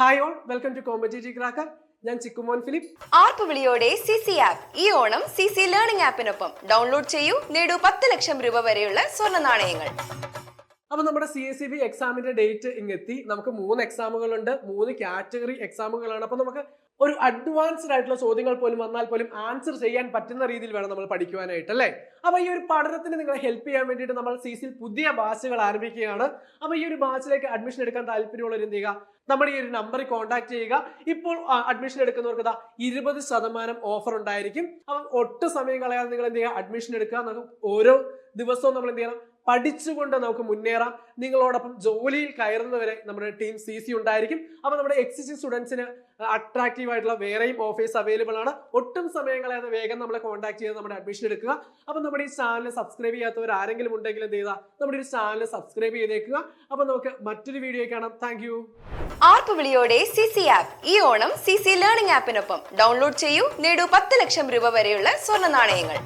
Hi all, welcome to competitive cracker. ഞാൻ Chikkumon Philip. ആർപ്പ് വിളിയോടെ CC ആപ്പ് ഈ ഓണം CC ലേണിംഗ് ആപ്പിനൊപ്പം ഡൗൺലോഡ് ചെയ്യൂ, നേടൂ 10 ലക്ഷം രൂപ വരെയുള്ള സ്വർണ്ണ നാണയങ്ങൾ. അപ്പൊ നമ്മുടെ CSEB എക്സാമിന്റെ ഡേറ്റ് ഇങ്ങെത്തി. നമുക്ക് 3 എക്സാമുകളുണ്ട്, 3 കാറ്റഗറി എക്സാമുകളാണ്. അപ്പൊ നമുക്ക് ഒരു അഡ്വാൻസ്ഡ് ആയിട്ടുള്ള ചോദ്യങ്ങൾ പോലും വന്നാൽ പോലും ആൻസർ ചെയ്യാൻ പറ്റുന്ന രീതിയിൽ വേണം നമ്മൾ പഠിക്കുവാനായിട്ട്, അല്ലേ? അപ്പൊ ഈ ഒരു പഠനത്തിന് നിങ്ങളെ ഹെൽപ്പ് ചെയ്യാൻ വേണ്ടിയിട്ട് നമ്മൾ CCയിൽ പുതിയ ബാച്ചുകൾ ആരംഭിക്കുകയാണ്. അപ്പൊ ഈ ഒരു ബാച്ചിലേക്ക് അഡ്മിഷൻ എടുക്കാൻ താല്പര്യമുള്ളവർ എന്ത് ചെയ്യുക, നമ്മുടെ ഈ ഒരു നമ്പറിൽ കോൺടാക്ട് ചെയ്യുക. ഇപ്പോൾ അഡ്മിഷൻ എടുക്കുന്നവർക്ക് 20% ഓഫർ ഉണ്ടായിരിക്കും. അപ്പം ഒട്ടും സമയം കളയാതെ നിങ്ങൾ എന്ത് ചെയ്യുക, അഡ്മിഷൻ എടുക്കുക. നമുക്ക് ഓരോ ദിവസവും നമ്മൾ എന്ത് ചെയ്യണം, പഠിച്ചുകൊണ്ട് നമുക്ക് മുന്നേറാം. നിങ്ങളോടൊപ്പം ജോലിയിൽ കയറുന്നവരെ നമ്മുടെ ടീം CC ഉണ്ടായിരിക്കും. അപ്പൊ നമ്മുടെ എക്സിസ്റ്റിംഗ് സ്റ്റുഡൻസിന് അട്രാക്റ്റീവ് ആയിട്ടുള്ള വേറെയും ഓഫേഴ്സ് അവൈലബിൾ ആണ്. ഒട്ടും സമയം കളയാതെ വേഗം നമ്മളെ കോൺടാക്ട് ചെയ്ത് നമ്മുടെ അഡ്മിഷൻ എടുക്കുക. അപ്പൊ നമ്മുടെ ഈ ചാനൽ സബ്സ്ക്രൈബ് ചെയ്യാത്തവർ ആരെങ്കിലും ഉണ്ടെങ്കിൽ എന്ത് ചെയ്യുക, നമ്മുടെ ഈ ചാനൽ സബ്സ്ക്രൈബ് ചെയ്തേക്കുക. അപ്പൊ നമുക്ക് മറ്റൊരു വീഡിയോ കാണാം. Thank you. ആർപ്പ് വിളിയോടെ CC ആപ്പ് ഈ ഓണം CC ലേണിംഗ് ആപ്പിനൊപ്പം ഡൗൺലോഡ് ചെയ്യൂ, നേടൂ 10 ലക്ഷം രൂപ വരെയുള്ള സ്വർണ്ണ നാണയങ്ങൾ.